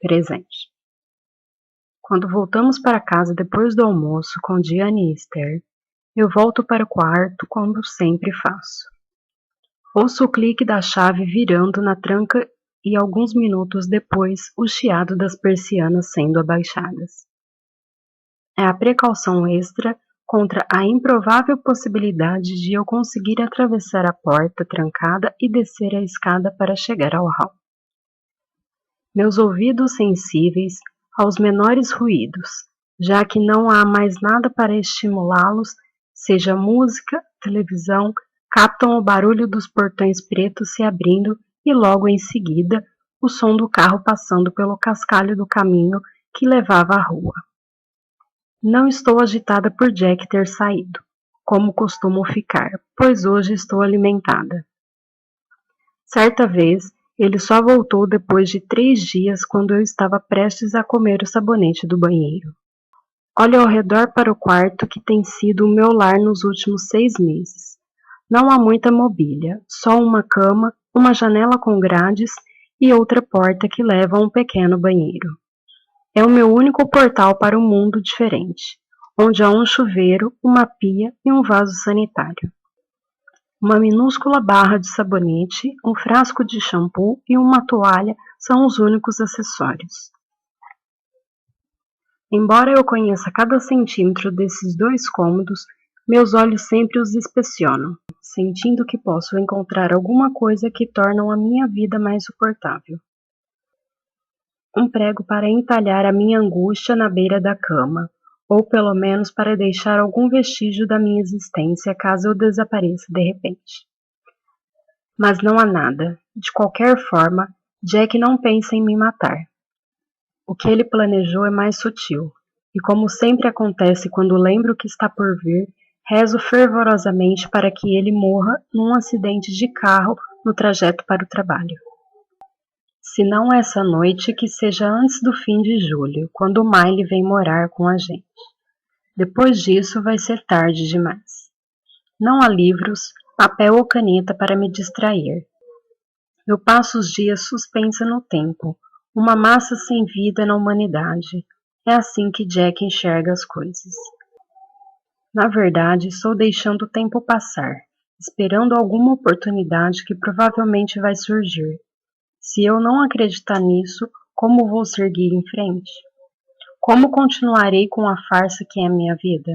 presente. Quando voltamos para casa depois do almoço com Diane e Esther, eu volto para o quarto como sempre faço. Ouço o clique da chave virando na tranca e alguns minutos depois o chiado das persianas sendo abaixadas. É a precaução extra contra a improvável possibilidade de eu conseguir atravessar a porta trancada e descer a escada para chegar ao hall. Meus ouvidos sensíveis aos menores ruídos, já que não há mais nada para estimulá-los, seja música, televisão, captam o barulho dos portões pretos se abrindo e logo em seguida o som do carro passando pelo cascalho do caminho que levava à rua. Não estou agitada por Jack ter saído, como costumo ficar, pois hoje estou alimentada. Certa vez, ele só voltou depois de 3 dias quando eu estava prestes a comer o sabonete do banheiro. Olho ao redor para o quarto que tem sido o meu lar nos últimos 6 meses. Não há muita mobília, só uma cama, uma janela com grades e outra porta que leva a um pequeno banheiro. É o meu único portal para um mundo diferente, onde há um chuveiro, uma pia e um vaso sanitário. Uma minúscula barra de sabonete, um frasco de shampoo e uma toalha são os únicos acessórios. Embora eu conheça cada centímetro desses 2 cômodos, meus olhos sempre os inspecionam, sentindo que posso encontrar alguma coisa que torna a minha vida mais suportável. Um prego para entalhar a minha angústia na beira da cama, ou pelo menos para deixar algum vestígio da minha existência caso eu desapareça de repente. Mas não há nada. De qualquer forma, Jack não pensa em me matar. O que ele planejou é mais sutil, e como sempre acontece quando lembro o que está por vir, rezo fervorosamente para que ele morra num acidente de carro no trajeto para o trabalho. Se não essa noite, que seja antes do fim de julho, quando o Miley vem morar com a gente. Depois disso vai ser tarde demais. Não há livros, papel ou caneta para me distrair. Eu passo os dias suspensa no tempo, uma massa sem vida na humanidade. É assim que Jack enxerga as coisas. Na verdade, estou deixando o tempo passar, esperando alguma oportunidade que provavelmente vai surgir. Se eu não acreditar nisso, como vou seguir em frente? Como continuarei com a farsa que é a minha vida?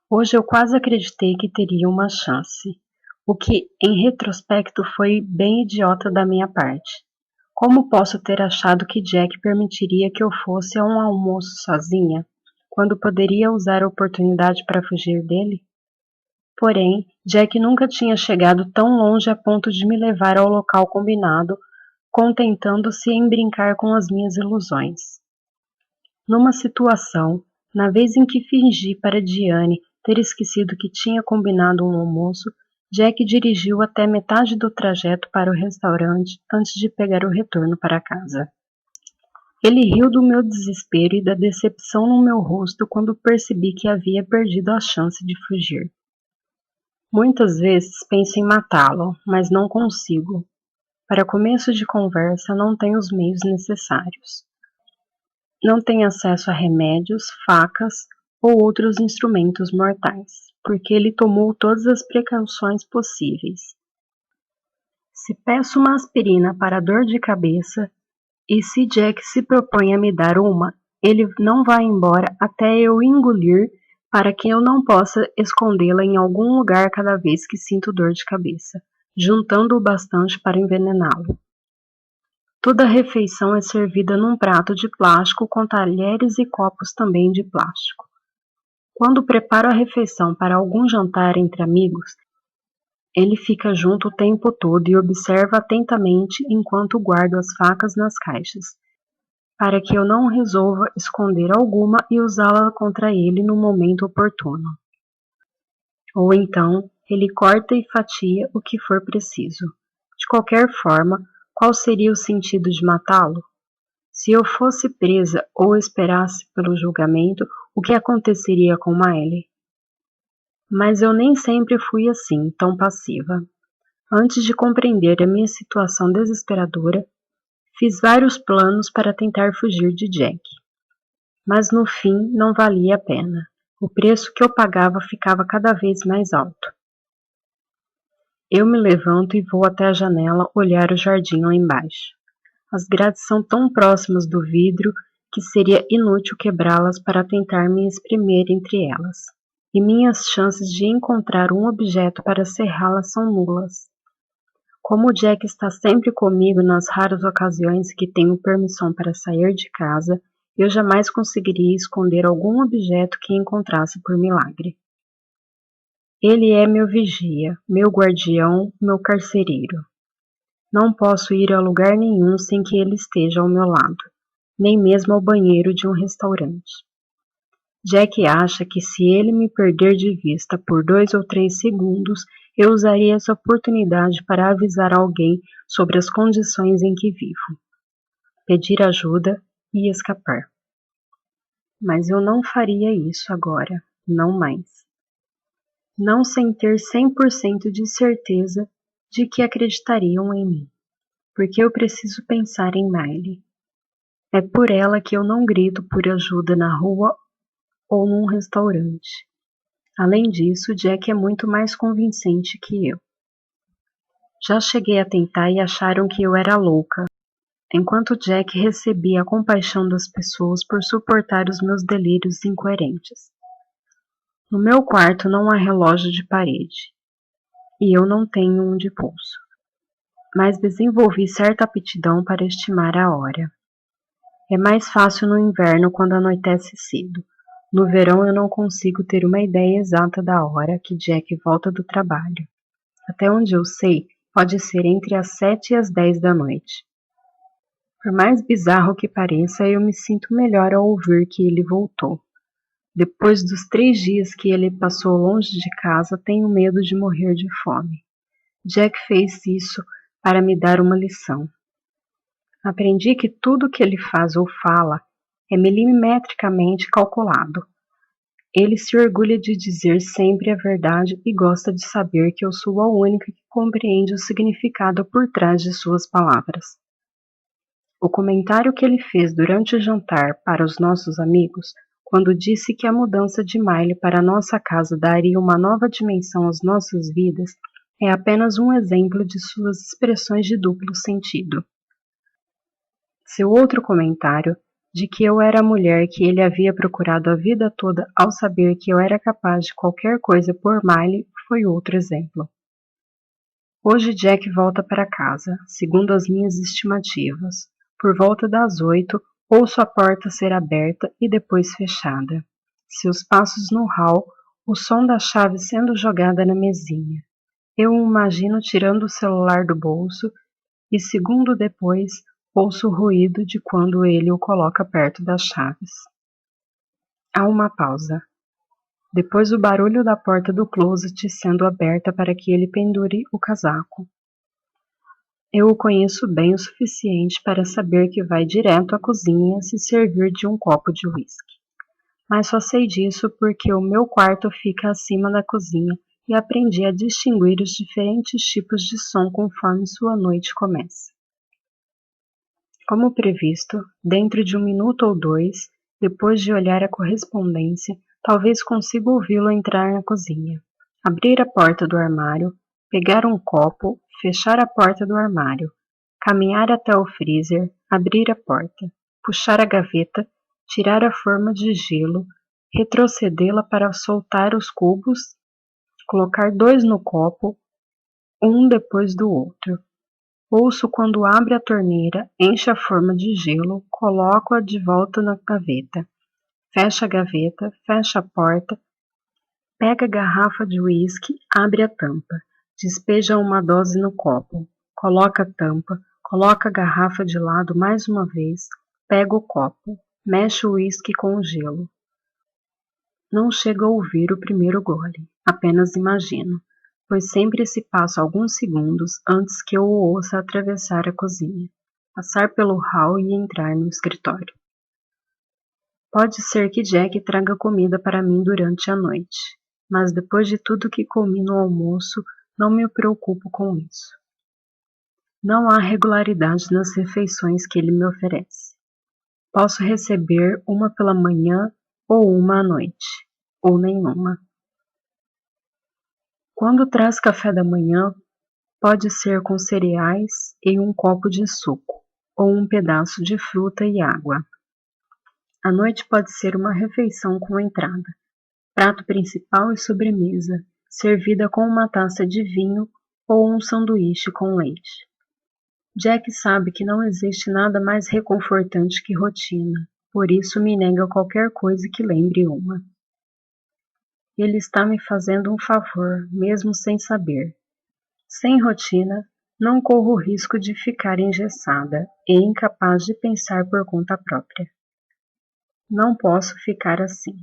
Hoje eu quase acreditei que teria uma chance, o que, em retrospecto, foi bem idiota da minha parte. Como posso ter achado que Jack permitiria que eu fosse a um almoço sozinha, quando poderia usar a oportunidade para fugir dele? Porém, Jack nunca tinha chegado tão longe a ponto de me levar ao local combinado, contentando-se em brincar com as minhas ilusões. Numa situação, na vez em que fingi para Diane ter esquecido que tinha combinado um almoço, Jack dirigiu até metade do trajeto para o restaurante antes de pegar o retorno para casa. Ele riu do meu desespero e da decepção no meu rosto quando percebi que havia perdido a chance de fugir. Muitas vezes penso em matá-lo, mas não consigo. Para começo de conversa, não tenho os meios necessários. Não tenho acesso a remédios, facas ou outros instrumentos mortais, porque ele tomou todas as precauções possíveis. Se peço uma aspirina para dor de cabeça, e se Jack se propõe a me dar uma, ele não vai embora até eu engolir para que eu não possa escondê-la em algum lugar cada vez que sinto dor de cabeça, juntando o bastante para envenená-lo. Toda refeição é servida num prato de plástico com talheres e copos também de plástico. Quando preparo a refeição para algum jantar entre amigos, ele fica junto o tempo todo e observa atentamente enquanto guardo as facas nas caixas, para que eu não resolva esconder alguma e usá-la contra ele no momento oportuno. Ou então, ele corta e fatia o que for preciso. De qualquer forma, qual seria o sentido de matá-lo? Se eu fosse presa ou esperasse pelo julgamento, o que aconteceria com Miley? Mas eu nem sempre fui assim, tão passiva. Antes de compreender a minha situação desesperadora, Fiz vários planos para tentar fugir de Jack, mas no fim não valia a pena. O preço que eu pagava ficava cada vez mais alto. Eu me levanto e vou até a janela olhar o jardim lá embaixo. As grades são tão próximas do vidro que seria inútil quebrá-las para tentar me espremer entre elas, e minhas chances de encontrar um objeto para serrá-las são nulas. Como Jack está sempre comigo nas raras ocasiões que tenho permissão para sair de casa, eu jamais conseguiria esconder algum objeto que encontrasse por milagre. Ele é meu vigia, meu guardião, meu carcereiro. Não posso ir a lugar nenhum sem que ele esteja ao meu lado, nem mesmo ao banheiro de um restaurante. Jack acha que se ele me perder de vista por 2 ou 3 segundos, eu usaria essa oportunidade para avisar alguém sobre as condições em que vivo, pedir ajuda e escapar. Mas eu não faria isso agora, não mais. Não sem ter 100% de certeza de que acreditariam em mim, porque eu preciso pensar em Miley. É por ela que eu não grito por ajuda na rua ou num restaurante. Além disso, Jack é muito mais convincente que eu. Já cheguei a tentar e acharam que eu era louca, enquanto Jack recebia a compaixão das pessoas por suportar os meus delírios incoerentes. No meu quarto não há relógio de parede, e eu não tenho um de pulso, mas desenvolvi certa aptidão para estimar a hora. É mais fácil no inverno quando anoitece cedo. No verão eu não consigo ter uma ideia exata da hora que Jack volta do trabalho. Até onde eu sei, pode ser entre as 7 e as 10 da noite. Por mais bizarro que pareça, eu me sinto melhor ao ouvir que ele voltou. Depois dos 3 dias que ele passou longe de casa, tenho medo de morrer de fome. Jack fez isso para me dar uma lição. Aprendi que tudo que ele faz ou fala é milimetricamente calculado. Ele se orgulha de dizer sempre a verdade e gosta de saber que eu sou a única que compreende o significado por trás de suas palavras. O comentário que ele fez durante o jantar para os nossos amigos, quando disse que a mudança de Miley para nossa casa daria uma nova dimensão às nossas vidas, é apenas um exemplo de suas expressões de duplo sentido. Seu outro comentário, de que eu era a mulher que ele havia procurado a vida toda ao saber que eu era capaz de qualquer coisa por Miley, foi outro exemplo. Hoje Jack volta para casa, segundo as minhas estimativas. Por volta das 8, ouço a porta ser aberta e depois fechada. Seus passos no hall, o som da chave sendo jogada na mesinha. Eu o imagino tirando o celular do bolso e, segundo depois, ouço o ruído de quando ele o coloca perto das chaves. Há uma pausa. Depois o barulho da porta do closet sendo aberta para que ele pendure o casaco. Eu o conheço bem o suficiente para saber que vai direto à cozinha se servir de um copo de uísque. Mas só sei disso porque o meu quarto fica acima da cozinha e aprendi a distinguir os diferentes tipos de som conforme sua noite começa. Como previsto, dentro de 1 minuto ou 2, depois de olhar a correspondência, talvez consiga ouvi-lo entrar na cozinha, abrir a porta do armário, pegar um copo, fechar a porta do armário, caminhar até o freezer, abrir a porta, puxar a gaveta, tirar a forma de gelo, retrocedê-la para soltar os cubos, colocar 2 no copo, um depois do outro. Ouço quando abre a torneira, enche a forma de gelo, coloco-a de volta na gaveta. Fecha a gaveta, fecha a porta, pega a garrafa de uísque, abre a tampa, despeja uma dose no copo, coloca a tampa, coloca a garrafa de lado mais uma vez, pega o copo, mexe o uísque com o gelo. Não chego a ouvir o primeiro gole, apenas imagino, pois sempre se passa alguns segundos antes que eu o ouça atravessar a cozinha, passar pelo hall e entrar no escritório. Pode ser que Jack traga comida para mim durante a noite, mas depois de tudo que comi no almoço, não me preocupo com isso. Não há regularidade nas refeições que ele me oferece. Posso receber uma pela manhã ou uma à noite, ou nenhuma. Quando traz café da manhã, pode ser com cereais e um copo de suco, ou um pedaço de fruta e água. À noite pode ser uma refeição com entrada, prato principal e sobremesa, servida com uma taça de vinho ou um sanduíche com leite. Jack sabe que não existe nada mais reconfortante que rotina, por isso me nega qualquer coisa que lembre uma. Ele está me fazendo um favor, mesmo sem saber. Sem rotina, não corro o risco de ficar engessada e incapaz de pensar por conta própria. Não posso ficar assim.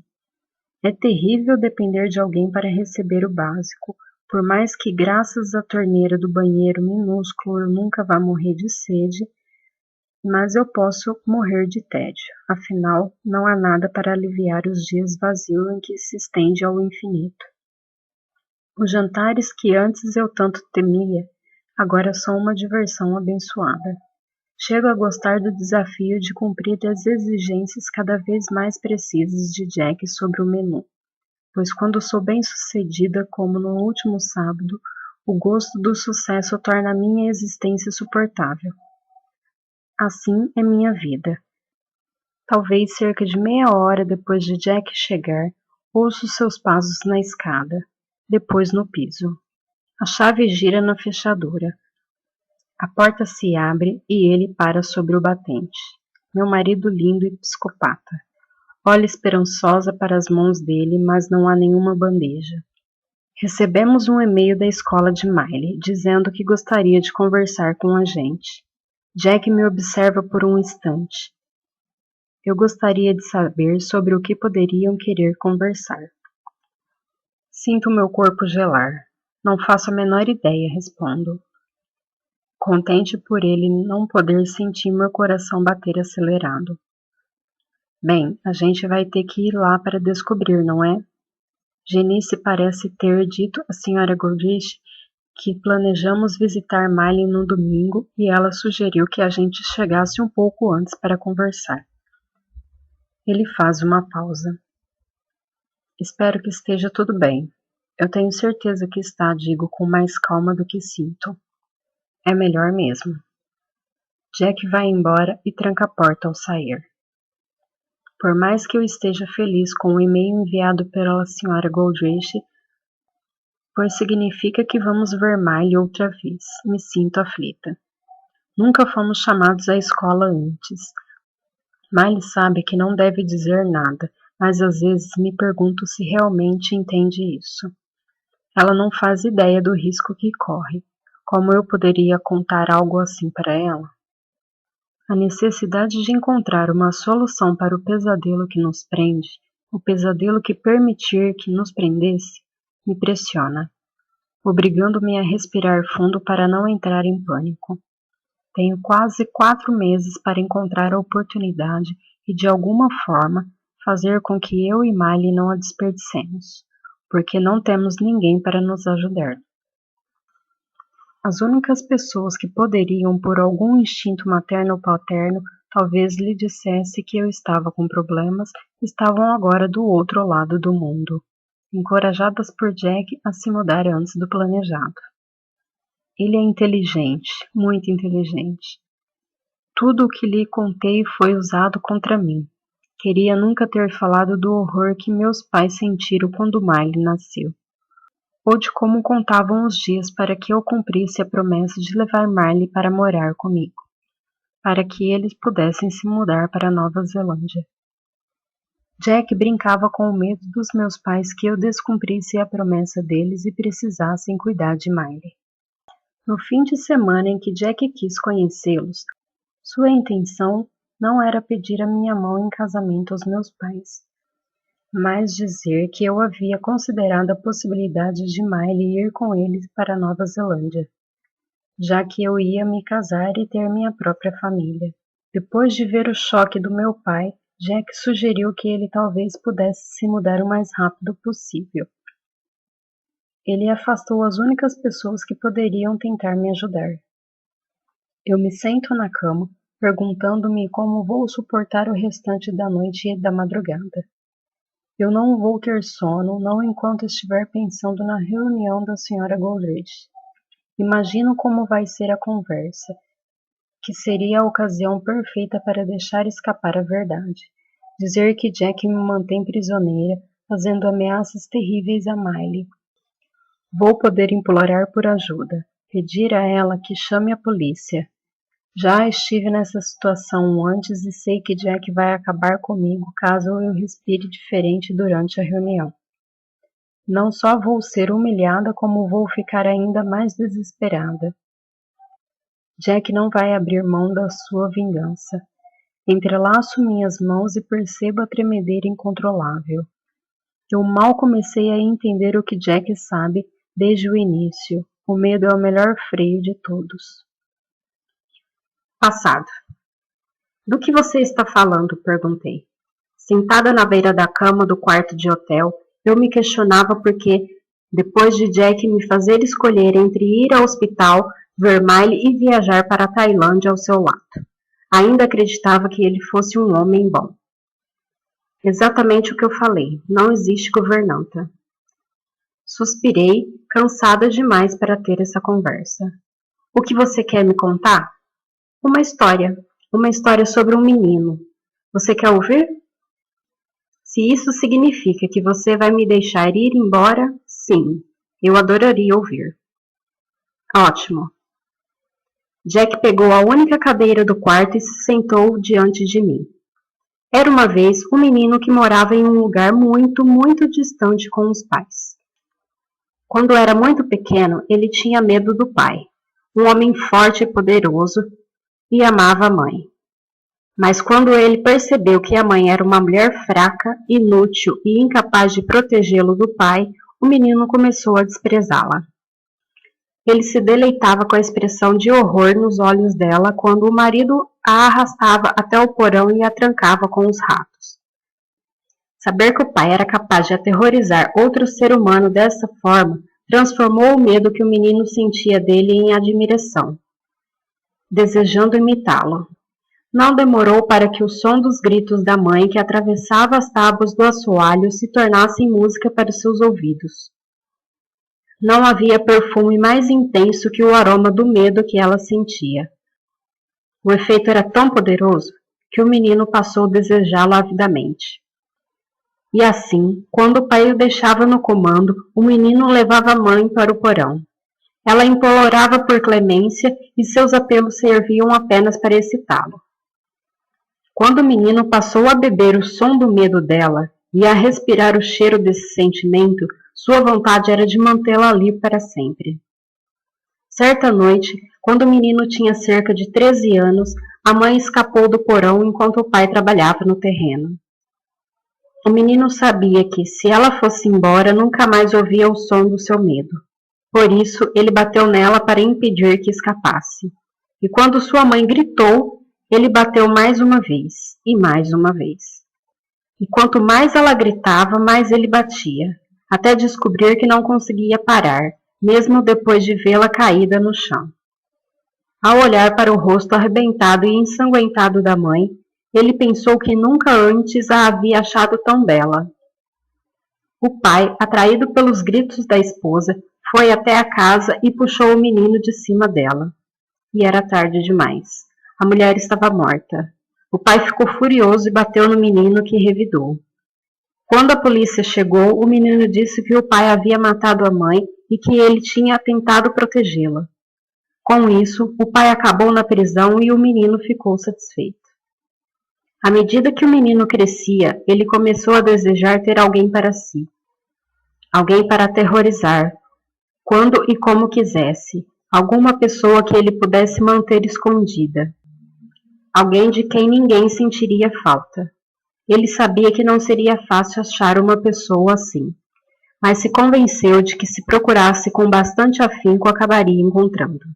É terrível depender de alguém para receber o básico, por mais que graças à torneira do banheiro minúsculo eu nunca vá morrer de sede, mas eu posso morrer de tédio, afinal não há nada para aliviar os dias vazios em que se estende ao infinito. Os jantares que antes eu tanto temia, agora são uma diversão abençoada. Chego a gostar do desafio de cumprir as exigências cada vez mais precisas de Jack sobre o menu, pois quando sou bem-sucedida, como no último sábado, o gosto do sucesso torna a minha existência suportável. Assim é minha vida. Talvez cerca de meia hora depois de Jack chegar, ouço seus passos na escada, depois no piso. A chave gira na fechadura. A porta se abre e ele para sobre o batente. Meu marido lindo e psicopata. Olha esperançosa para as mãos dele, mas não há nenhuma bandeja. Recebemos um e-mail da escola de Miley, dizendo que gostaria de conversar com a gente. Jack me observa por um instante. Eu gostaria de saber sobre o que poderiam querer conversar. Sinto meu corpo gelar. Não faço a menor ideia, respondo, contente por ele não poder sentir meu coração bater acelerado. Bem, a gente vai ter que ir lá para descobrir, não é? Genice parece ter dito à Sra. Goldrich que planejamos visitar Miley no domingo e ela sugeriu que a gente chegasse um pouco antes para conversar. Ele faz uma pausa. Espero que esteja tudo bem. Eu tenho certeza que está, digo com mais calma do que sinto. É melhor mesmo. Jack vai embora e tranca a porta ao sair. Por mais que eu esteja feliz com o e-mail enviado pela Sra. Goldrich, pois significa que vamos ver Miley outra vez, me sinto aflita. Nunca fomos chamados à escola antes. Miley sabe que não deve dizer nada, mas às vezes me pergunto se realmente entende isso. Ela não faz ideia do risco que corre. Como eu poderia contar algo assim para ela? A necessidade de encontrar uma solução para o pesadelo que nos prende, o pesadelo que permitir que nos prendesse, me pressiona, obrigando-me a respirar fundo para não entrar em pânico. Tenho quase 4 meses para encontrar a oportunidade e, de alguma forma, fazer com que eu e Miley não a desperdicemos, porque não temos ninguém para nos ajudar. As únicas pessoas que poderiam, por algum instinto materno ou paterno, talvez lhe dissesse que eu estava com problemas, estavam agora do outro lado do mundo, encorajadas por Jack a se mudar antes do planejado. Ele é inteligente, muito inteligente. Tudo o que lhe contei foi usado contra mim. Queria nunca ter falado do horror que meus pais sentiram quando Miley nasceu, ou de como contavam os dias para que eu cumprisse a promessa de levar Miley para morar comigo, para que eles pudessem se mudar para Nova Zelândia. Jack brincava com o medo dos meus pais que eu descumprisse a promessa deles e precisassem cuidar de Miley. No fim de semana em que Jack quis conhecê-los, sua intenção não era pedir a minha mão em casamento aos meus pais, mas dizer que eu havia considerado a possibilidade de Miley ir com eles para Nova Zelândia, já que eu ia me casar e ter minha própria família. Depois de ver o choque do meu pai, Jack sugeriu que ele talvez pudesse se mudar o mais rápido possível. Ele afastou as únicas pessoas que poderiam tentar me ajudar. Eu me sento na cama, perguntando-me como vou suportar o restante da noite e da madrugada. Eu não vou ter sono, não enquanto estiver pensando na reunião da Sra. Goldrich. Imagino como vai ser a conversa, que seria a ocasião perfeita para deixar escapar a verdade. Dizer que Jack me mantém prisioneira, fazendo ameaças terríveis a Miley. Vou poder implorar por ajuda, pedir a ela que chame a polícia. Já estive nessa situação antes e sei que Jack vai acabar comigo caso eu respire diferente durante a reunião. Não só vou ser humilhada, como vou ficar ainda mais desesperada. Jack não vai abrir mão da sua vingança. Entrelaço minhas mãos e percebo a tremedeira incontrolável. Eu mal comecei a entender o que Jack sabe desde o início. O medo é o melhor freio de todos. Passado. Do que você está falando? Perguntei. Sentada na beira da cama do quarto de hotel, eu me questionava porque, depois de Jack me fazer escolher entre ir ao hospital, ver Miley e viajar para a Tailândia ao seu lado, ainda acreditava que ele fosse um homem bom. Exatamente o que eu falei, não existe governanta. Suspirei, cansada demais para ter essa conversa. O que você quer me contar? Uma história sobre um menino. Você quer ouvir? Se isso significa que você vai me deixar ir embora, sim, eu adoraria ouvir. Ótimo. Jack pegou a única cadeira do quarto e se sentou diante de mim. Era uma vez um menino que morava em um lugar muito, muito distante com os pais. Quando era muito pequeno, ele tinha medo do pai, um homem forte e poderoso, e amava a mãe. Mas quando ele percebeu que a mãe era uma mulher fraca, inútil e incapaz de protegê-lo do pai, o menino começou a desprezá-la. Ele se deleitava com a expressão de horror nos olhos dela quando o marido a arrastava até o porão e a trancava com os ratos. Saber que o pai era capaz de aterrorizar outro ser humano dessa forma transformou o medo que o menino sentia dele em admiração, desejando imitá-lo. Não demorou para que o som dos gritos da mãe que atravessava as tábuas do assoalho se tornassem música para seus ouvidos. Não havia perfume mais intenso que o aroma do medo que ela sentia. O efeito era tão poderoso que o menino passou a desejá-lo avidamente. E assim, quando o pai o deixava no comando, o menino levava a mãe para o porão. Ela implorava por clemência e seus apelos serviam apenas para excitá-lo. Quando o menino passou a beber o som do medo dela e a respirar o cheiro desse sentimento, sua vontade era de mantê-la ali para sempre. Certa noite, quando o menino tinha cerca de 13 anos, a mãe escapou do porão enquanto o pai trabalhava no terreno. O menino sabia que, se ela fosse embora, nunca mais ouvia o som do seu medo. Por isso, ele bateu nela para impedir que escapasse. E quando sua mãe gritou, ele bateu mais uma vez, e mais uma vez. E quanto mais ela gritava, mais ele batia, até descobrir que não conseguia parar, mesmo depois de vê-la caída no chão. Ao olhar para o rosto arrebentado e ensanguentado da mãe, ele pensou que nunca antes a havia achado tão bela. O pai, atraído pelos gritos da esposa, foi até a casa e puxou o menino de cima dela. E era tarde demais. A mulher estava morta. O pai ficou furioso e bateu no menino, que revidou. Quando a polícia chegou, o menino disse que o pai havia matado a mãe e que ele tinha tentado protegê-la. Com isso, o pai acabou na prisão e o menino ficou satisfeito. À medida que o menino crescia, ele começou a desejar ter alguém para si. Alguém para aterrorizar, quando e como quisesse. Alguma pessoa que ele pudesse manter escondida. Alguém de quem ninguém sentiria falta. Ele sabia que não seria fácil achar uma pessoa assim, mas se convenceu de que se procurasse com bastante afinco acabaria encontrando.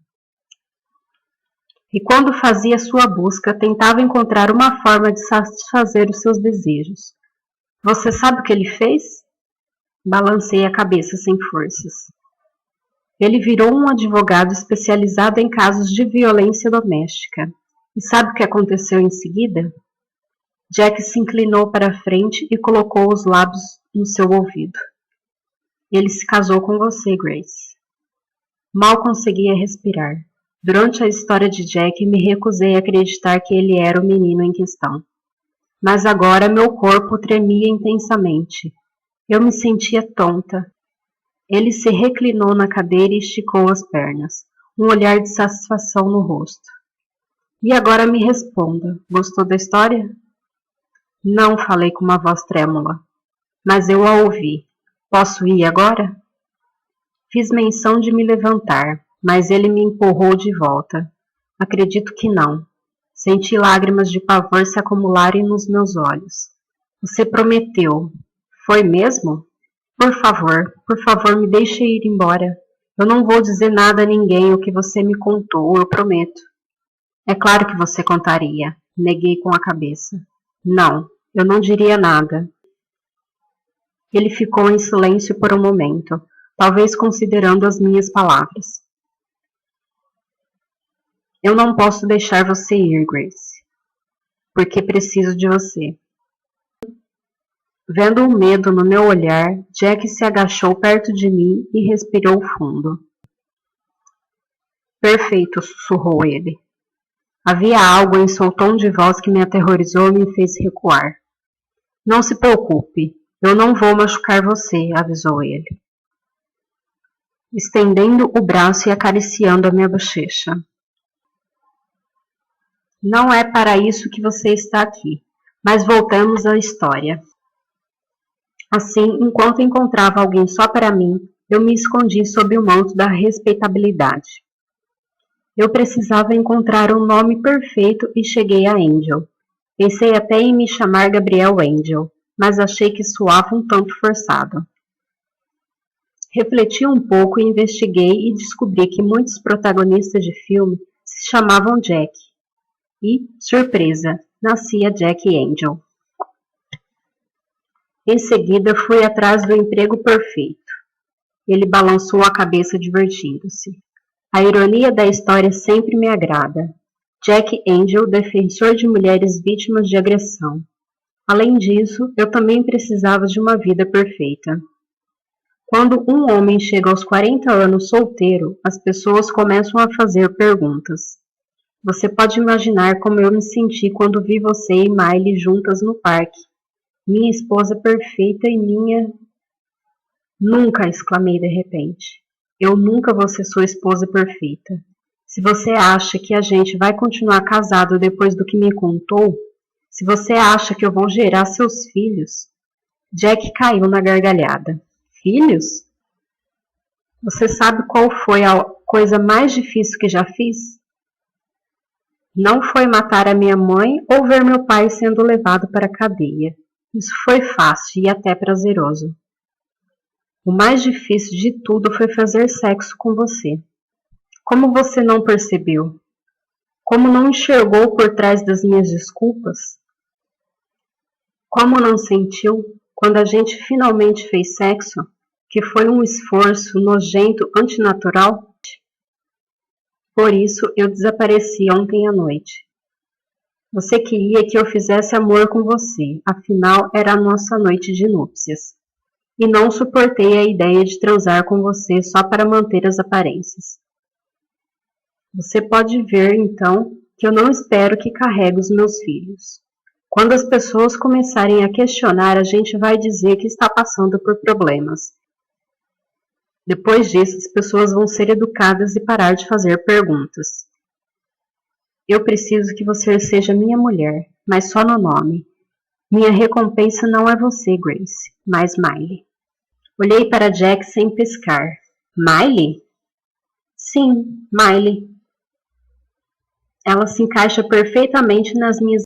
E quando fazia sua busca, tentava encontrar uma forma de satisfazer os seus desejos. Você sabe o que ele fez? Balancei a cabeça sem forças. Ele virou um advogado especializado em casos de violência doméstica. E sabe o que aconteceu em seguida? Jack se inclinou para a frente e colocou os lábios no seu ouvido. Ele se casou com você, Grace. Mal conseguia respirar. Durante a história de Jack, me recusei a acreditar que ele era o menino em questão. Mas agora meu corpo tremia intensamente. Eu me sentia tonta. Ele se reclinou na cadeira e esticou as pernas, um olhar de satisfação no rosto. E agora me responda, gostou da história? Não, falei com uma voz trêmula. Mas eu a ouvi. Posso ir agora? Fiz menção de me levantar, mas ele me empurrou de volta. Acredito que não. Senti lágrimas de pavor se acumularem nos meus olhos. Você prometeu. Foi mesmo? Por favor, me deixe ir embora. Eu não vou dizer nada a ninguém o que você me contou, eu prometo. É claro que você contaria. Neguei com a cabeça. Não, eu não diria nada. Ele ficou em silêncio por um momento, talvez considerando as minhas palavras. Eu não posso deixar você ir, Grace, porque preciso de você. Vendo o medo no meu olhar, Jack se agachou perto de mim e respirou fundo. Perfeito, sussurrou ele. Havia algo em seu tom de voz que me aterrorizou e me fez recuar. Não se preocupe, eu não vou machucar você, avisou ele, estendendo o braço e acariciando a minha bochecha. Não é para isso que você está aqui, mas voltamos à história. Assim, enquanto encontrava alguém só para mim, eu me escondi sob o manto da respeitabilidade. Eu precisava encontrar um nome perfeito e cheguei a Angel. Pensei até em me chamar Gabriel Angel, mas achei que soava um tanto forçado. Refleti um pouco e investiguei e descobri que muitos protagonistas de filme se chamavam Jack. E, surpresa, nascia Jack Angel. Em seguida, fui atrás do emprego perfeito. Ele balançou a cabeça divertindo-se. A ironia da história sempre me agrada. Jack Angel, defensor de mulheres vítimas de agressão. Além disso, eu também precisava de uma vida perfeita. Quando um homem chega aos 40 anos solteiro, as pessoas começam a fazer perguntas. Você pode imaginar como eu me senti quando vi você e Miley juntas no parque. Minha esposa perfeita e minha... Nunca, exclamei de repente. Eu nunca vou ser sua esposa perfeita. Se você acha que a gente vai continuar casado depois do que me contou, se você acha que eu vou gerar seus filhos... Jack caiu na gargalhada. Filhos? Você sabe qual foi a coisa mais difícil que já fiz? Não foi matar a minha mãe ou ver meu pai sendo levado para a cadeia. Isso foi fácil e até prazeroso. O mais difícil de tudo foi fazer sexo com você. Como você não percebeu? Como não enxergou por trás das minhas desculpas? Como não sentiu, quando a gente finalmente fez sexo, que foi um esforço nojento antinatural? Por isso eu desapareci ontem à noite. Você queria que eu fizesse amor com você, afinal era a nossa noite de núpcias. E não suportei a ideia de transar com você só para manter as aparências. Você pode ver, então, que eu não espero que carregue os meus filhos. Quando as pessoas começarem a questionar, a gente vai dizer que está passando por problemas. Depois disso, as pessoas vão ser educadas e parar de fazer perguntas. Eu preciso que você seja minha mulher, mas só no nome. Minha recompensa não é você, Grace, mas Miley. Olhei para Jack sem piscar. Miley? Sim, Miley. Ela se encaixa perfeitamente nas minhas...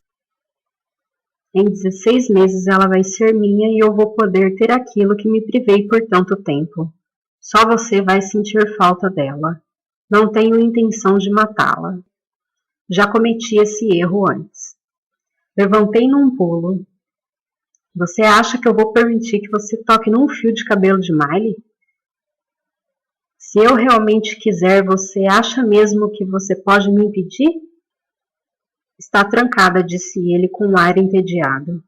Em 16 meses ela vai ser minha e eu vou poder ter aquilo que me privei por tanto tempo. Só você vai sentir falta dela. Não tenho intenção de matá-la. Já cometi esse erro antes. Levantei num pulo. Você acha que eu vou permitir que você toque num fio de cabelo de Miley? Se eu realmente quiser, você acha mesmo que você pode me impedir? Está trancada, disse ele com um ar entediado.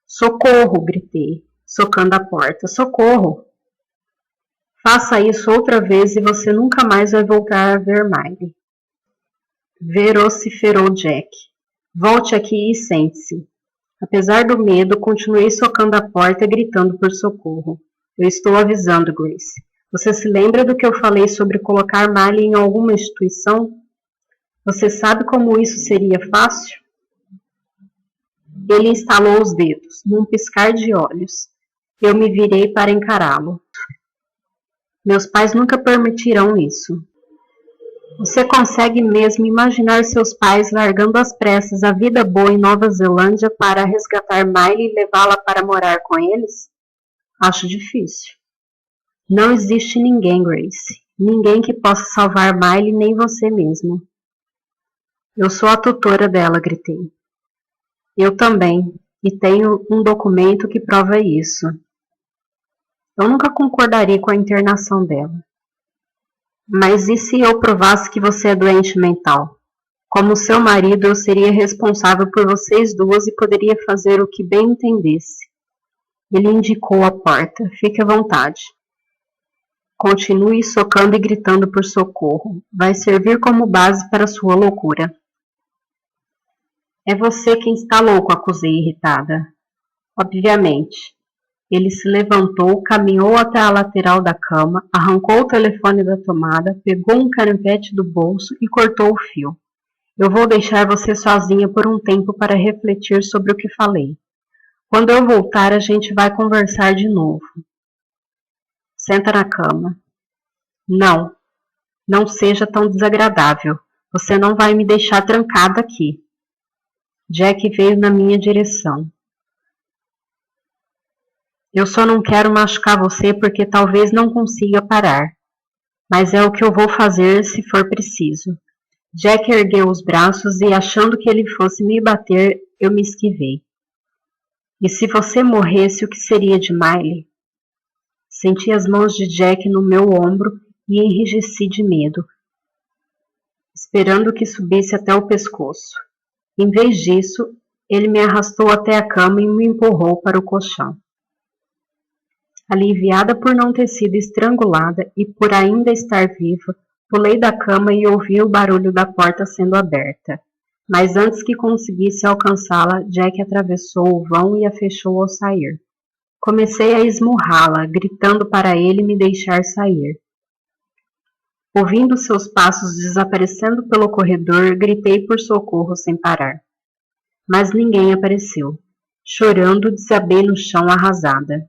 Socorro! Gritei, socando a porta. Socorro! Faça isso outra vez e você nunca mais vai voltar a ver Miley. Vociferou Jack. Volte aqui e sente-se. Apesar do medo, continuei socando a porta e gritando por socorro. Eu estou avisando, Grace. Você se lembra do que eu falei sobre colocar Miley em alguma instituição? Você sabe como isso seria fácil? Ele estalou os dedos, num piscar de olhos. Eu me virei para encará-lo. Meus pais nunca permitirão isso. Você consegue mesmo imaginar seus pais largando às pressas a vida boa em Nova Zelândia para resgatar Miley e levá-la para morar com eles? Acho difícil. Não existe ninguém, Grace. Ninguém que possa salvar Miley, nem você mesmo. Eu sou a tutora dela, gritei. Eu também, e tenho um documento que prova isso. Eu nunca concordaria com a internação dela. Mas e se eu provasse que você é doente mental? Como seu marido, eu seria responsável por vocês duas e poderia fazer o que bem entendesse. Ele indicou a porta. Fique à vontade. Continue socando e gritando por socorro. Vai servir como base para sua loucura. É você quem está louco, acusei irritada. Obviamente. Ele se levantou, caminhou até a lateral da cama, arrancou o telefone da tomada, pegou um canivete do bolso e cortou o fio. Eu vou deixar você sozinha por um tempo para refletir sobre o que falei. Quando eu voltar, a gente vai conversar de novo. Senta na cama. Não. Não seja tão desagradável. Você não vai me deixar trancada aqui. Jack veio na minha direção. Eu só não quero machucar você porque talvez não consiga parar. Mas é o que eu vou fazer se for preciso. Jack ergueu os braços e, achando que ele fosse me bater, eu me esquivei. E se você morresse, o que seria de Miley? Senti as mãos de Jack no meu ombro e enrijeci de medo, esperando que subisse até o pescoço. Em vez disso, ele me arrastou até a cama e me empurrou para o colchão. Aliviada por não ter sido estrangulada e por ainda estar viva, pulei da cama e ouvi o barulho da porta sendo aberta. Mas antes que conseguisse alcançá-la, Jack atravessou o vão e a fechou ao sair. Comecei a esmurrá-la, gritando para ele me deixar sair. Ouvindo seus passos desaparecendo pelo corredor, gritei por socorro sem parar. Mas ninguém apareceu. Chorando, desabei no chão arrasada.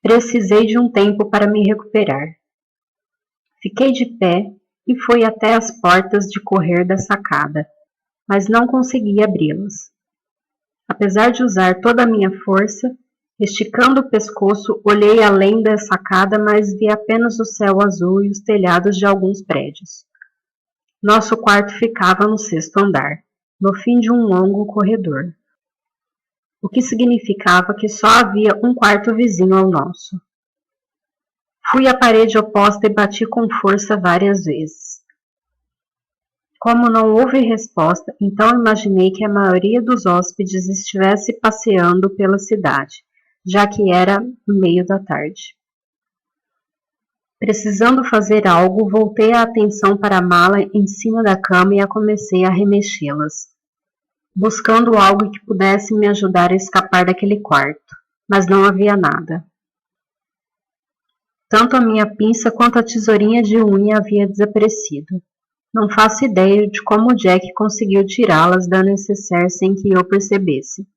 Precisei de um tempo para me recuperar. Fiquei de pé e fui até as portas de correr da sacada, mas não consegui abri-las. Apesar de usar toda a minha força, esticando o pescoço, olhei além da sacada, mas vi apenas o céu azul e os telhados de alguns prédios. Nosso quarto ficava no 6º andar, no fim de um longo corredor, o que significava que só havia um quarto vizinho ao nosso. Fui à parede oposta e bati com força várias vezes. Como não houve resposta, então imaginei que a maioria dos hóspedes estivesse passeando pela cidade, já que era meio da tarde. Precisando fazer algo, voltei a atenção para a mala em cima da cama e a comecei a remexê-las, buscando algo que pudesse me ajudar a escapar daquele quarto, mas não havia nada. Tanto a minha pinça quanto a tesourinha de unha havia desaparecido. Não faço ideia de como Jack conseguiu tirá-las da necessaire sem que eu percebesse.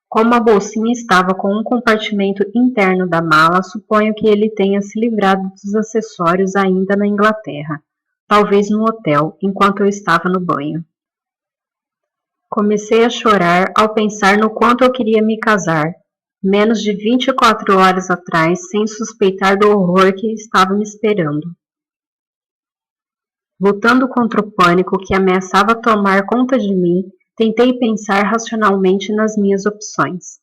Como a bolsinha estava com um compartimento interno da mala, suponho que ele tenha se livrado dos acessórios ainda na Inglaterra, talvez no hotel, enquanto eu estava no banho. Comecei a chorar ao pensar no quanto eu queria me casar, menos de 24 horas atrás, sem suspeitar do horror que estava me esperando. Lutando contra o pânico que ameaçava tomar conta de mim, tentei pensar racionalmente nas minhas opções.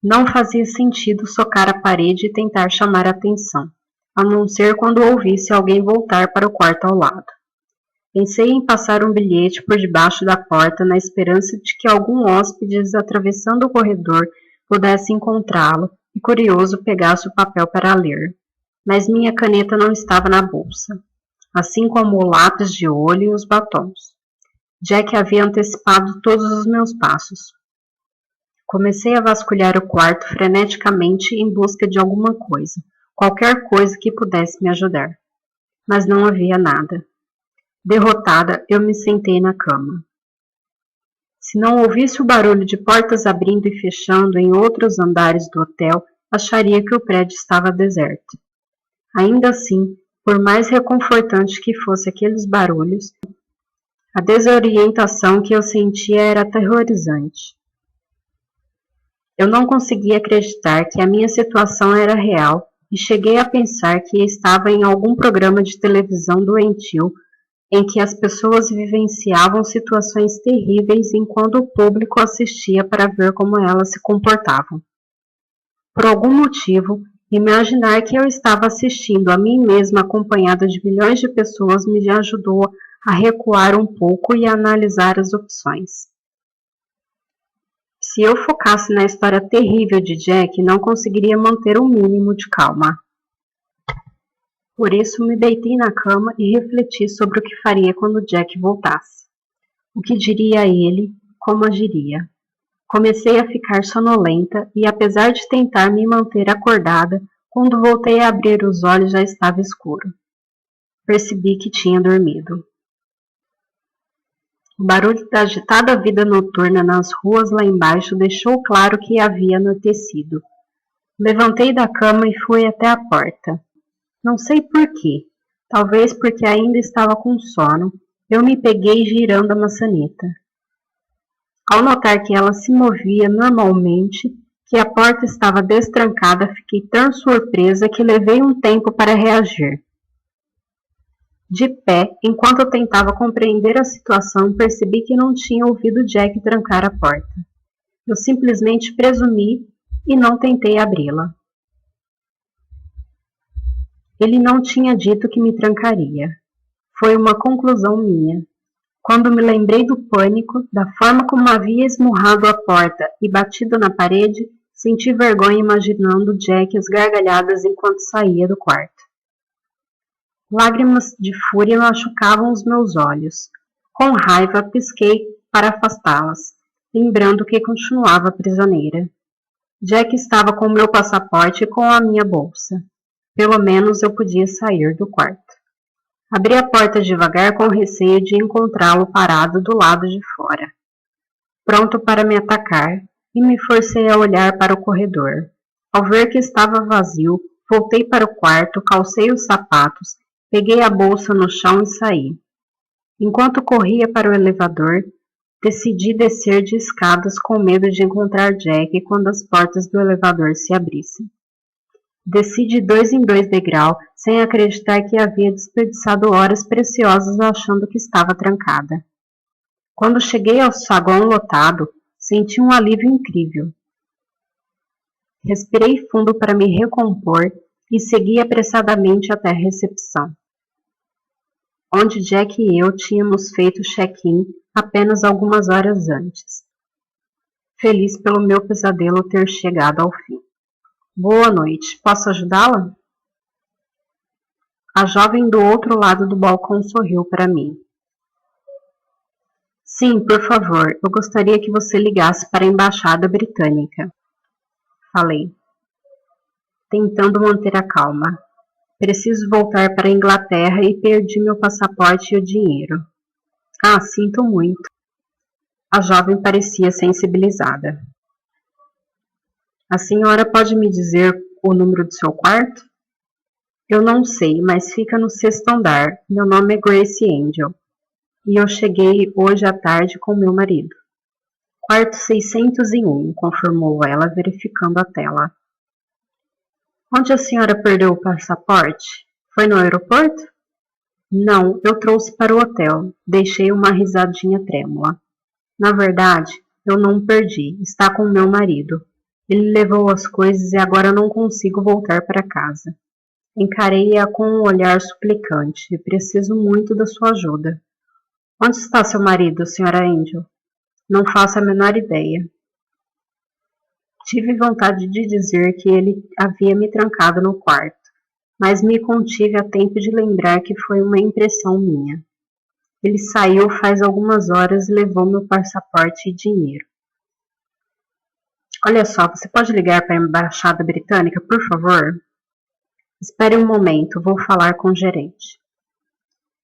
Não fazia sentido socar a parede e tentar chamar a atenção, a não ser quando ouvisse alguém voltar para o quarto ao lado. Pensei em passar um bilhete por debaixo da porta na esperança de que algum hóspede atravessando o corredor pudesse encontrá-lo e, curioso, pegasse o papel para ler. Mas minha caneta não estava na bolsa, assim como o lápis de olho e os batons. Jack havia antecipado todos os meus passos. Comecei a vasculhar o quarto freneticamente em busca de alguma coisa, qualquer coisa que pudesse me ajudar. Mas não havia nada. Derrotada, eu me sentei na cama. Se não ouvisse o barulho de portas abrindo e fechando em outros andares do hotel, acharia que o prédio estava deserto. Ainda assim, por mais reconfortante que fossem aqueles barulhos, a desorientação que eu sentia era aterrorizante. Eu não conseguia acreditar que a minha situação era real e cheguei a pensar que estava em algum programa de televisão doentio em que as pessoas vivenciavam situações terríveis enquanto o público assistia para ver como elas se comportavam. Por algum motivo, imaginar que eu estava assistindo a mim mesma acompanhada de milhões de pessoas me ajudou a recuar um pouco e a analisar as opções. Se eu focasse na história terrível de Jack, não conseguiria manter um mínimo de calma. Por isso, me deitei na cama e refleti sobre o que faria quando Jack voltasse. O que diria a ele, como agiria. Comecei a ficar sonolenta e, apesar de tentar me manter acordada, quando voltei a abrir os olhos já estava escuro. Percebi que tinha dormido. O barulho da agitada vida noturna nas ruas lá embaixo deixou claro que havia anoitecido. Levantei da cama e fui até a porta. Não sei por quê, talvez porque ainda estava com sono, eu me peguei girando a maçaneta. Ao notar que ela se movia normalmente, que a porta estava destrancada, fiquei tão surpresa que levei um tempo para reagir. De pé, enquanto eu tentava compreender a situação, percebi que não tinha ouvido Jack trancar a porta. Eu simplesmente presumi e não tentei abri-la. Ele não tinha dito que me trancaria. Foi uma conclusão minha. Quando me lembrei do pânico, da forma como havia esmurrado a porta e batido na parede, senti vergonha imaginando Jack às gargalhadas enquanto saía do quarto. Lágrimas de fúria machucavam os meus olhos. Com raiva, pisquei para afastá-las, lembrando que continuava prisioneira. Jack estava com meu passaporte e com a minha bolsa. Pelo menos eu podia sair do quarto. Abri a porta devagar com receio de encontrá-lo parado do lado de fora, pronto para me atacar, e me forcei a olhar para o corredor. Ao ver que estava vazio, voltei para o quarto, calcei os sapatos, peguei a bolsa no chão e saí. Enquanto corria para o elevador, decidi descer de escadas com medo de encontrar Jack quando as portas do elevador se abrissem. Desci de 2 em 2 degraus, sem acreditar que havia desperdiçado horas preciosas achando que estava trancada. Quando cheguei ao saguão lotado, senti um alívio incrível. Respirei fundo para me recompor e segui apressadamente até a recepção, onde Jack e eu tínhamos feito check-in apenas algumas horas antes. Feliz pelo meu pesadelo ter chegado ao fim. Boa noite, posso ajudá-la? A jovem do outro lado do balcão sorriu para mim. Sim, por favor, eu gostaria que você ligasse para a embaixada britânica. Falei, tentando manter a calma. Preciso voltar para a Inglaterra e perdi meu passaporte e o dinheiro. Ah, sinto muito. A jovem parecia sensibilizada. A senhora pode me dizer o número do seu quarto? Eu não sei, mas fica no 6º andar. Meu nome é Grace Angel. E eu cheguei hoje à tarde com meu marido. Quarto 601, confirmou ela, verificando a tela. Onde a senhora perdeu o passaporte? Foi no aeroporto? Não, eu trouxe para o hotel. Deixei uma risadinha trêmula. Na verdade, eu não perdi. Está com meu marido. Ele levou as coisas e agora não consigo voltar para casa. Encarei-a com um olhar suplicante e preciso muito da sua ajuda. Onde está seu marido, Sra. Angel? Não faço a menor ideia. Tive vontade de dizer que ele havia me trancado no quarto, mas me contive a tempo de lembrar que foi uma impressão minha. Ele saiu faz algumas horas e levou meu passaporte e dinheiro. Olha só, você pode ligar para a embaixada britânica, por favor? Espere um momento, vou falar com o gerente.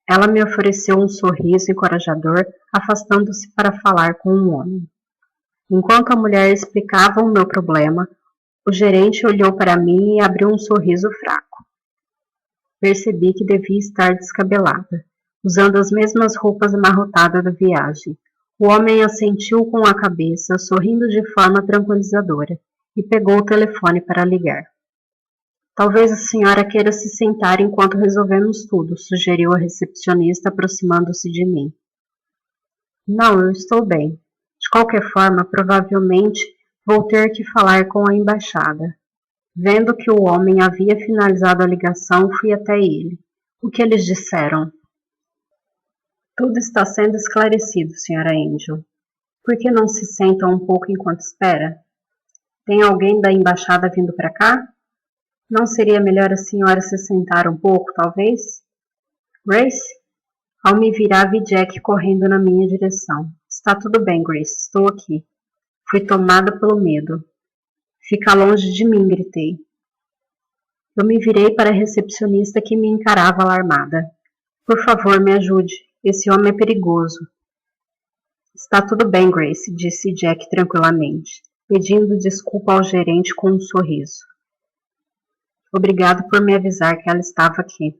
Ela me ofereceu um sorriso encorajador, afastando-se para falar com um homem. Enquanto a mulher explicava o meu problema, o gerente olhou para mim e abriu um sorriso fraco. Percebi que devia estar descabelada, usando as mesmas roupas amarrotadas da viagem. O homem assentiu com a cabeça, sorrindo de forma tranquilizadora, e pegou o telefone para ligar. Talvez a senhora queira se sentar enquanto resolvemos tudo, sugeriu a recepcionista, aproximando-se de mim. Não, eu estou bem. De qualquer forma, provavelmente vou ter que falar com a embaixada. Vendo que o homem havia finalizado a ligação, fui até ele. O que eles disseram? Tudo está sendo esclarecido, Sra. Angel. Por que não se senta um pouco enquanto espera? Tem alguém da embaixada vindo para cá? Não seria melhor a senhora se sentar um pouco, talvez? Grace? Ao me virar, vi Jack correndo na minha direção. Está tudo bem, Grace. Estou aqui. Fui tomada pelo medo. Fica longe de mim, gritei. Eu me virei para a recepcionista que me encarava alarmada. Por favor, me ajude. Esse homem é perigoso. Está tudo bem, Grace, disse Jack tranquilamente, pedindo desculpa ao gerente com um sorriso. Obrigado por me avisar que ela estava aqui.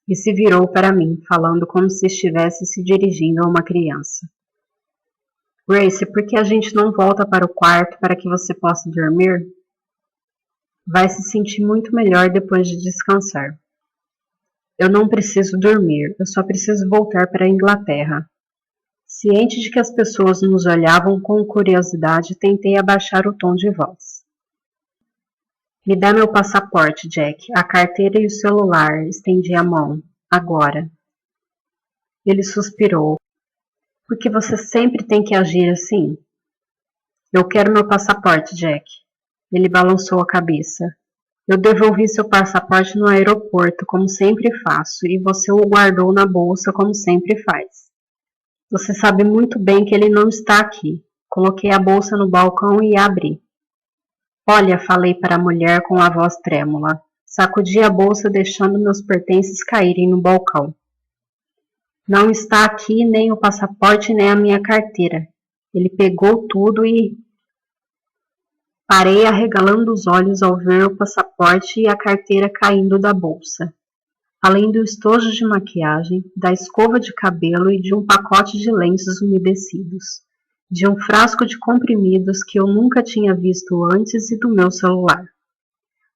E se virou para mim, falando como se estivesse se dirigindo a uma criança. Grace, por que a gente não volta para o quarto para que você possa dormir? Vai se sentir muito melhor depois de descansar. Eu não preciso dormir, eu só preciso voltar para a Inglaterra. Ciente de que as pessoas nos olhavam com curiosidade, tentei abaixar o tom de voz. Me dá meu passaporte, Jack, a carteira e o celular. Estendi a mão. Agora. Ele suspirou. Por que você sempre tem que agir assim? Eu quero meu passaporte, Jack. Ele balançou a cabeça. Eu devolvi seu passaporte no aeroporto, como sempre faço, e você o guardou na bolsa, como sempre faz. Você sabe muito bem que ele não está aqui. Coloquei a bolsa no balcão e a abri. Olha, falei para a mulher com a voz trêmula. Sacudi a bolsa, deixando meus pertences caírem no balcão. Não está aqui nem o passaporte, nem a minha carteira. Ele pegou tudo e... Parei arregalando os olhos ao ver o passaporte e a carteira caindo da bolsa. Além do estojo de maquiagem, da escova de cabelo e de um pacote de lenços umedecidos. De um frasco de comprimidos que eu nunca tinha visto antes e do meu celular.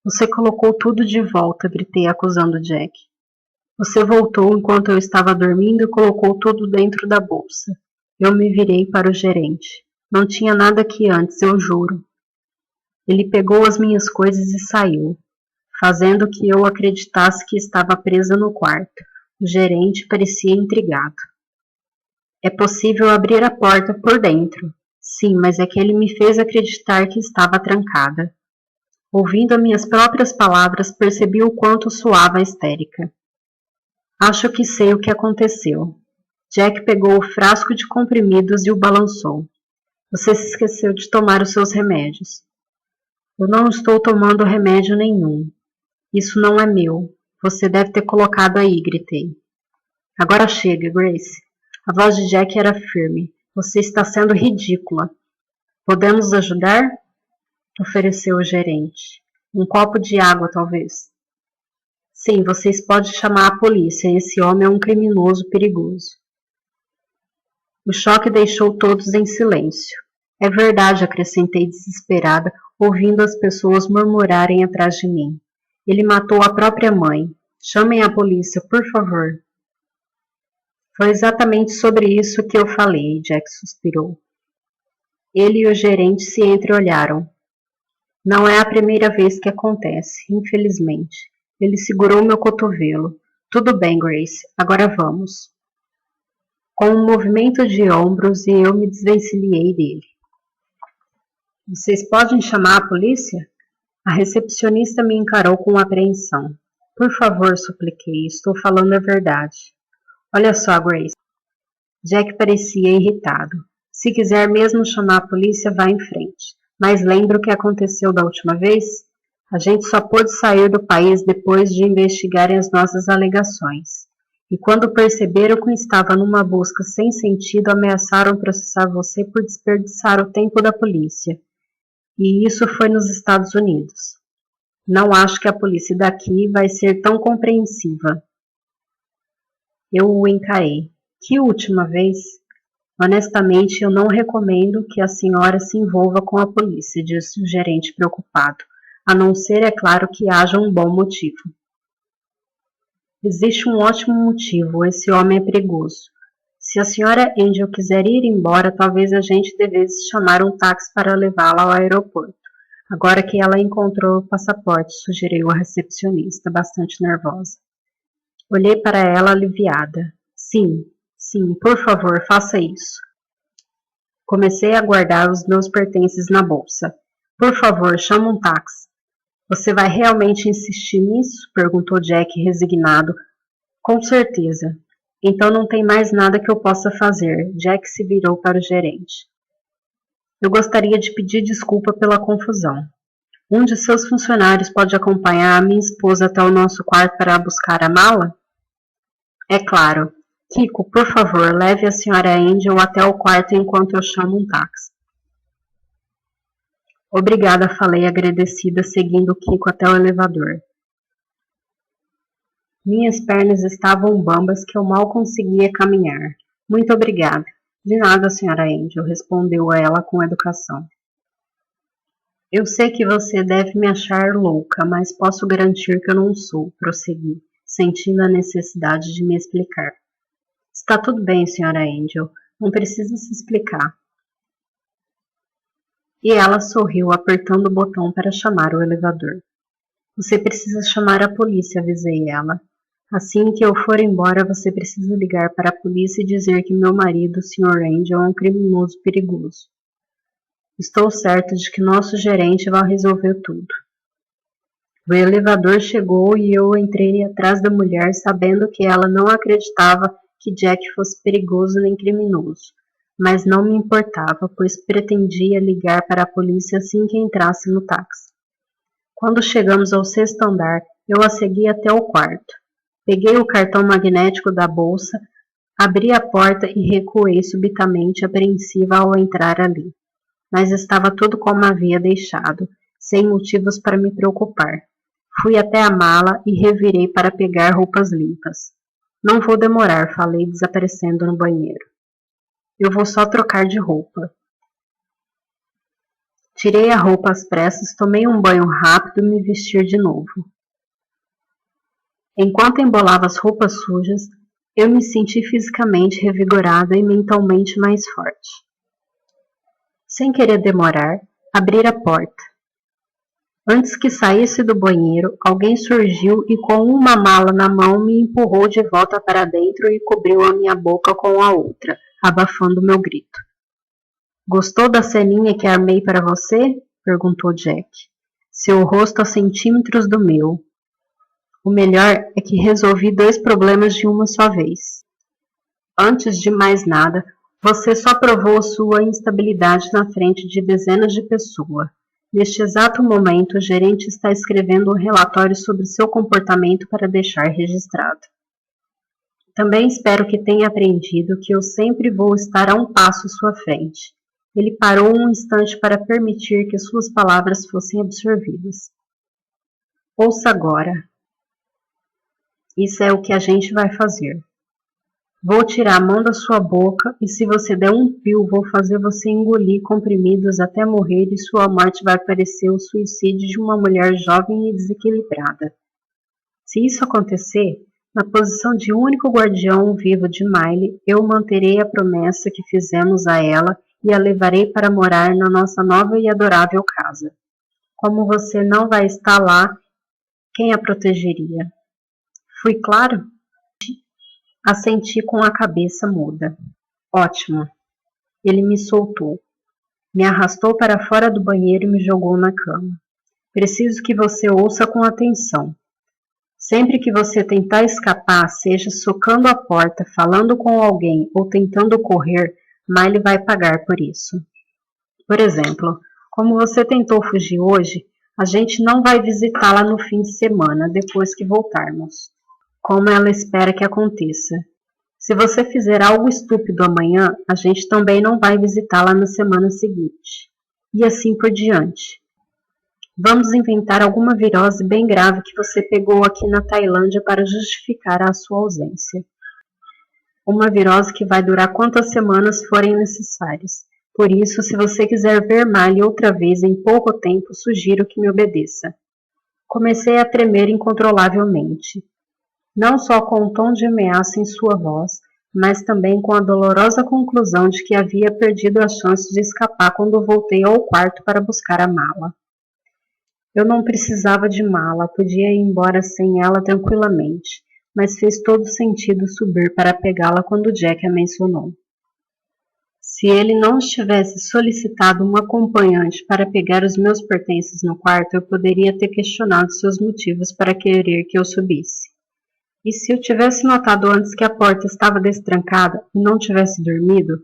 Você colocou tudo de volta, gritei acusando Jack. Você voltou enquanto eu estava dormindo e colocou tudo dentro da bolsa. Eu me virei para o gerente. Não tinha nada aqui antes, eu juro. Ele pegou as minhas coisas e saiu, fazendo que eu acreditasse que estava presa no quarto. O gerente parecia intrigado. É possível abrir a porta por dentro. Sim, mas é que ele me fez acreditar que estava trancada. Ouvindo as minhas próprias palavras, percebi o quanto soava histérica. Acho que sei o que aconteceu. Jack pegou o frasco de comprimidos e o balançou. Você se esqueceu de tomar os seus remédios. Eu não estou tomando remédio nenhum. Isso não é meu. Você deve ter colocado aí, gritei. Agora chega, Grace. A voz de Jack era firme. Você está sendo ridícula. Podemos ajudar? Ofereceu o gerente. Um copo de água, talvez. Sim, vocês podem chamar a polícia. Esse homem é um criminoso perigoso. O choque deixou todos em silêncio. É verdade, acrescentei desesperada, ouvindo as pessoas murmurarem atrás de mim. Ele matou a própria mãe. Chamem a polícia, por favor. Foi exatamente sobre isso que eu falei, Jack suspirou. Ele e o gerente se entreolharam. Não é a primeira vez que acontece, infelizmente. Ele segurou meu cotovelo. Tudo bem, Grace, agora vamos. Com um movimento de ombros e eu me desvencilhei dele. Vocês podem chamar a polícia? A recepcionista me encarou com apreensão. Por favor, supliquei, estou falando a verdade. Olha só, Grace. Jack parecia irritado. Se quiser mesmo chamar a polícia, vá em frente. Mas lembra o que aconteceu da última vez? A gente só pôde sair do país depois de investigarem as nossas alegações. E quando perceberam que estava numa busca sem sentido, ameaçaram processar você por desperdiçar o tempo da polícia. E isso foi nos Estados Unidos. Não acho que a polícia daqui vai ser tão compreensiva. Eu o encarei. Que última vez? Honestamente, eu não recomendo que a senhora se envolva com a polícia, disse o gerente preocupado, a não ser, é claro, que haja um bom motivo. Existe um ótimo motivo, esse homem é perigoso. Se a senhora Angel quiser ir embora, talvez a gente devesse chamar um táxi para levá-la ao aeroporto. Agora que ela encontrou o passaporte, sugeriu a recepcionista, bastante nervosa. Olhei para ela aliviada. Sim, por favor, faça isso. Comecei a guardar os meus pertences na bolsa. Por favor, chame um táxi. Você vai realmente insistir nisso? Perguntou Jack resignado. Com certeza. Então não tem mais nada que eu possa fazer. Jack se virou para o gerente. Eu gostaria de pedir desculpa pela confusão. Um de seus funcionários pode acompanhar a minha esposa até o nosso quarto para buscar a mala? É claro. Kiko, por favor, leve a senhora Angel até o quarto enquanto eu chamo um táxi. Obrigada, falei agradecida, seguindo Kiko até o elevador. Minhas pernas estavam bambas que eu mal conseguia caminhar. Muito obrigada. De nada, senhora Angel, respondeu ela com educação. Eu sei que você deve me achar louca, mas posso garantir que eu não sou, prossegui, sentindo a necessidade de me explicar. Está tudo bem, senhora Angel. Não precisa se explicar. E ela sorriu, apertando o botão para chamar o elevador. Você precisa chamar a polícia, avisei ela. Assim que eu for embora, você precisa ligar para a polícia e dizer que meu marido, o Sr. Angel, é um criminoso perigoso. Estou certa de que nosso gerente vai resolver tudo. O elevador chegou e eu entrei atrás da mulher, sabendo que ela não acreditava que Jack fosse perigoso nem criminoso, mas não me importava, pois pretendia ligar para a polícia assim que entrasse no táxi. Quando chegamos ao 6º andar, eu a segui até o quarto. Peguei o cartão magnético da bolsa, abri a porta e recuei subitamente, apreensiva ao entrar ali. Mas estava tudo como havia deixado, sem motivos para me preocupar. Fui até a mala e revirei para pegar roupas limpas. Não vou demorar, falei, desaparecendo no banheiro. Eu vou só trocar de roupa. Tirei a roupa às pressas, tomei um banho rápido e me vestir de novo. Enquanto embolava as roupas sujas, eu me senti fisicamente revigorada e mentalmente mais forte. Sem querer demorar, abri a porta. Antes que saísse do banheiro, alguém surgiu e com uma mala na mão me empurrou de volta para dentro e cobriu a minha boca com a outra, abafando meu grito. Gostou da ceninha que armei para você? Perguntou Jack, seu rosto a centímetros do meu. O melhor é que resolvi 2 problemas de uma só vez. Antes de mais nada, você só provou sua instabilidade na frente de dezenas de pessoas. Neste exato momento, o gerente está escrevendo um relatório sobre seu comportamento para deixar registrado. Também espero que tenha aprendido que eu sempre vou estar a um passo à sua frente. Ele parou um instante para permitir que suas palavras fossem absorvidas. Ouça agora. Isso é o que a gente vai fazer. Vou tirar a mão da sua boca e se você der um pio, vou fazer você engolir comprimidos até morrer e sua morte vai parecer o suicídio de uma mulher jovem e desequilibrada. Se isso acontecer, na posição de único guardião vivo de Miley, eu manterei a promessa que fizemos a ela e a levarei para morar na nossa nova e adorável casa. Como você não vai estar lá, quem a protegeria? Fui claro? Assenti com a cabeça muda. Ótimo. Ele me soltou. Me arrastou para fora do banheiro e me jogou na cama. Preciso que você ouça com atenção. Sempre que você tentar escapar, seja socando a porta, falando com alguém ou tentando correr, Miley vai pagar por isso. Por exemplo, como você tentou fugir hoje, a gente não vai visitá-la no fim de semana, depois que voltarmos. Como ela espera que aconteça. Se você fizer algo estúpido amanhã, a gente também não vai visitá-la na semana seguinte. E assim por diante. Vamos inventar alguma virose bem grave que você pegou aqui na Tailândia para justificar a sua ausência. Uma virose que vai durar quantas semanas forem necessárias. Por isso, se você quiser ver Miley outra vez em pouco tempo, sugiro que me obedeça. Comecei a tremer incontrolavelmente. Não só com o tom de ameaça em sua voz, mas também com a dolorosa conclusão de que havia perdido a chance de escapar quando voltei ao quarto para buscar a mala. Eu não precisava de mala, podia ir embora sem ela tranquilamente, mas fez todo sentido subir para pegá-la quando Jack a mencionou. Se ele não tivesse solicitado um acompanhante para pegar os meus pertences no quarto, eu poderia ter questionado seus motivos para querer que eu subisse. E se eu tivesse notado antes que a porta estava destrancada e não tivesse dormido,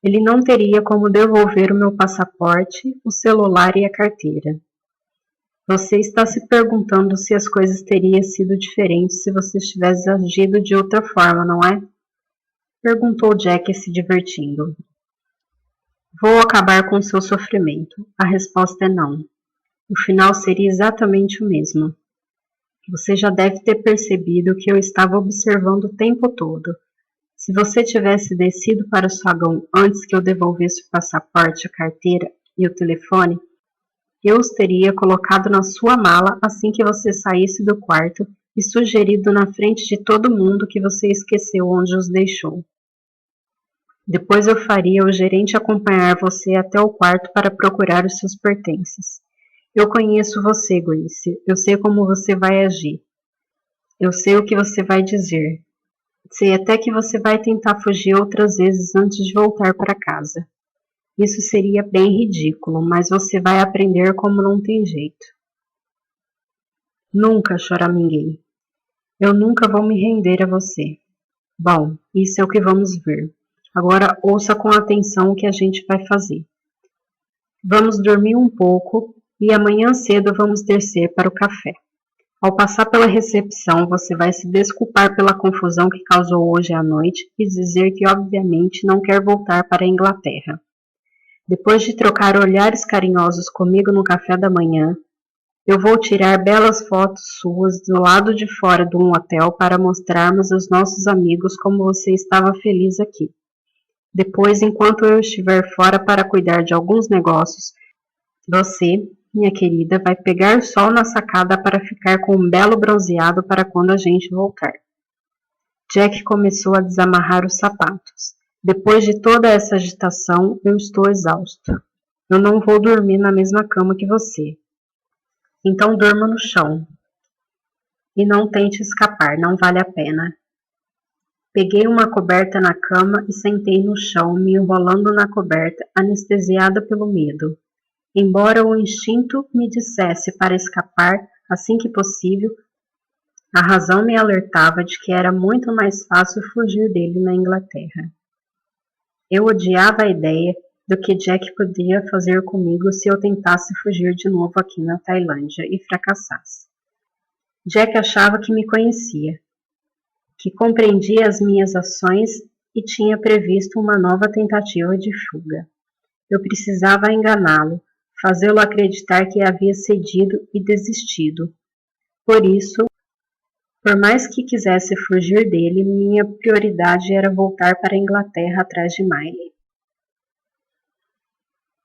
ele não teria como devolver o meu passaporte, o celular e a carteira. Você está se perguntando se as coisas teriam sido diferentes se você tivesse agido de outra forma, não é? Perguntou Jack se divertindo. Vou acabar com seu sofrimento. A resposta é não. O final seria exatamente o mesmo. Você já deve ter percebido que eu estava observando o tempo todo. Se você tivesse descido para o saguão antes que eu devolvesse o passaporte, a carteira e o telefone, eu os teria colocado na sua mala assim que você saísse do quarto e sugerido na frente de todo mundo que você esqueceu onde os deixou. Depois eu faria o gerente acompanhar você até o quarto para procurar os seus pertences. Eu conheço você, Grace. Eu sei como você vai agir. Eu sei o que você vai dizer. Sei até que você vai tentar fugir outras vezes antes de voltar para casa. Isso seria bem ridículo, mas você vai aprender como não tem jeito. Nunca, choraminguei. Eu nunca vou me render a você. Bom, isso é o que vamos ver. Agora ouça com atenção o que a gente vai fazer. Vamos dormir um pouco e amanhã cedo vamos descer para o café. Ao passar pela recepção, você vai se desculpar pela confusão que causou hoje à noite e dizer que obviamente não quer voltar para a Inglaterra. Depois de trocar olhares carinhosos comigo no café da manhã, eu vou tirar belas fotos suas do lado de fora de um hotel para mostrarmos aos nossos amigos como você estava feliz aqui. Depois, enquanto eu estiver fora para cuidar de alguns negócios, você, minha querida, vai pegar sol na sacada para ficar com um belo bronzeado para quando a gente voltar. Jack começou a desamarrar os sapatos. Depois de toda essa agitação, eu estou exausto. Eu não vou dormir na mesma cama que você. Então durma no chão. E não tente escapar, não vale a pena. Peguei uma coberta na cama e sentei no chão, me enrolando na coberta, anestesiada pelo medo. Embora o instinto me dissesse para escapar assim que possível, a razão me alertava de que era muito mais fácil fugir dele na Inglaterra. Eu odiava a ideia do que Jack poderia fazer comigo se eu tentasse fugir de novo aqui na Tailândia e fracassasse. Jack achava que me conhecia, que compreendia as minhas ações e tinha previsto uma nova tentativa de fuga. Eu precisava enganá-lo, fazê-lo acreditar que havia cedido e desistido. Por isso, por mais que quisesse fugir dele, minha prioridade era voltar para a Inglaterra atrás de Miley.